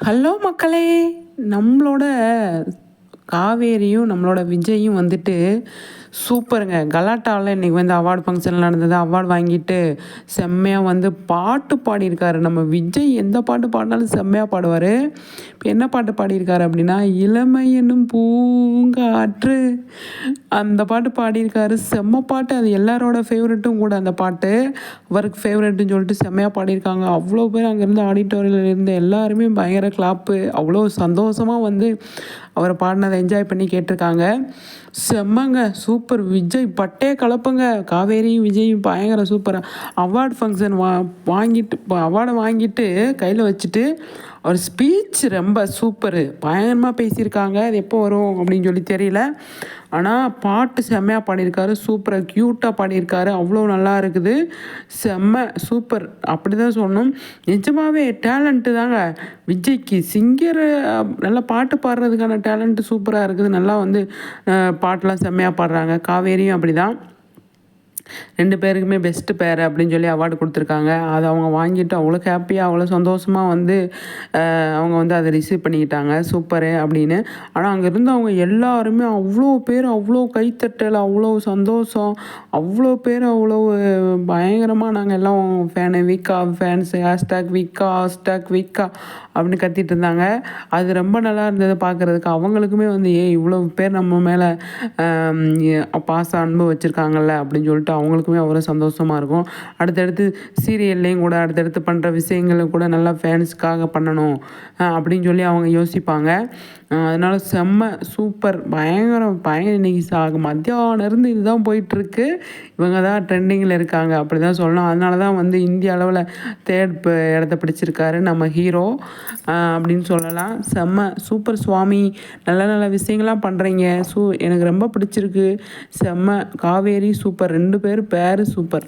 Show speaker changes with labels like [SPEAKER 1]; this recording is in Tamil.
[SPEAKER 1] ஹலோ மக்களே! நம்மளோட காவேரியும், நம்மளோட விஜயும் வந்துட்டு சூப்பருங்க. கலாட்டாவில் இன்றைக்கி வந்து அவார்டு ஃபங்க்ஷன் நடந்தது. அவார்டு வாங்கிட்டு செம்மையாக வந்து பாட்டு பாடியிருக்காரு. நம்ம விஜய் எந்த பாட்டு பாடினாலும் செம்மையாக பாடுவார். இப்போ என்ன பாட்டு பாடியிருக்காரு அப்படின்னா, இளமை என்னும் பூங்காற்று அந்த பாட்டு பாடியிருக்காரு. செம்ம பாட்டு. அது எல்லாரோட ஃபேவரெட்டும் கூட அந்த பாட்டு. அவருக்கு ஃபேவரெட்டுன்னு சொல்லிட்டு செம்மையாக பாடியிருக்காங்க. அவ்வளோ பேர் அங்கேருந்து ஆடிட்டோரியலில் இருந்த எல்லாருமே பயங்கர கிளாப்பு. அவ்வளோ சந்தோஷமாக வந்து அவரை பாடினதை என்ஜாய் பண்ணி கேட்டிருக்காங்க. செம்மங்க, சூப்பர். விஜய் பட்டே கலப்புங்க. காவேரியும் விஜயும் பயங்கர சூப்பராக அவார்டு ஃபங்க்ஷன் வாங்கிட்டு அவார்டை வாங்கிட்டு கையில் வச்சுட்டு அவர் ஸ்பீச் ரொம்ப சூப்பரு. பயங்கரமாக பேசியிருக்காங்க. அது எப்போ வரும் அப்படின்னு சொல்லி தெரியல. ஆனால் பாட்டு செம்மையாக பாடியிருக்காரு. சூப்பராக க்யூட்டாக பாடியிருக்காரு. அவ்வளோ நல்லா இருக்குது. செம்ம சூப்பர். அப்படி தான் சொல்லணும். நிஜமாகவே டேலண்ட்டு தாங்க விஜய்க்கு. சிங்கரு நல்லா பாட்டு பாடுறதுக்கான டேலண்ட்டு சூப்பராக இருக்குது. நல்லா வந்து பாட்டெலாம் செம்மையாக பாடுறாங்க. காவேரியும் அப்படி தான். 2 பேருக்குமே பெஸ்ட்டு பேர் அப்படின்னு சொல்லி அவார்டு கொடுத்துருக்காங்க. அதை அவங்க வாங்கிட்டு அவ்வளோ ஹாப்பியாக அவ்வளோ சந்தோஷமாக வந்து அவங்க வந்து அதை ரிசீவ் பண்ணிக்கிட்டாங்க. சூப்பரு அப்படின்னு. ஆனால் அங்கே இருந்தவங்க எல்லாருமே அவ்வளோ பேர் அவ்வளோ கைத்தட்டல், அவ்வளோ சந்தோஷம், அவ்வளோ பேர் அவ்வளோ பயங்கரமாக நாங்கள் எல்லாம் விக்கா ஃபேன்ஸு விக்கா அப்படின்னு கத்திட்டு இருந்தாங்க. அது ரொம்ப நல்லா இருந்தது பார்க்குறதுக்கு. அவங்களுக்குமே வந்து இவ்வளோ பேர் நம்ம மேலே பாசம் அன்பு வச்சுருக்காங்கல்ல அப்படின்னு சொல்லிட்டு அவங்களுக்குமே அவ்வளோ சந்தோஷமாக இருக்கும். அடுத்தடுத்து சீரியல்லையும் கூட அடுத்தடுத்து பண்ணுற விஷயங்களும் கூட நல்லா ஃபேன்ஸுக்காக பண்ணணும் அப்படின்னு சொல்லி அவங்க யோசிப்பாங்க. அதனால் செம்ம சூப்பர். பயங்கரம் இன்றைக்கி மத்தியானம் இருந்து இதுதான் போயிட்டுருக்கு. இவங்க தான் ட்ரெண்டிங்கில் இருக்காங்க அப்படி தான் சொல்லணும். அதனால தான் வந்து இந்திய அளவில் 3rd இடத்த பிடிச்சிருக்காரு நம்ம ஹீரோ அப்படின்னு சொல்லலாம். செம்ம சூப்பர் சுவாமி. நல்ல நல்ல விஷயங்கள்லாம் பண்ணுறீங்க. எனக்கு ரொம்ப பிடிச்சிருக்கு. செம்ம. காவேரி சூப்பர். 2 பேர் சூப்பர்.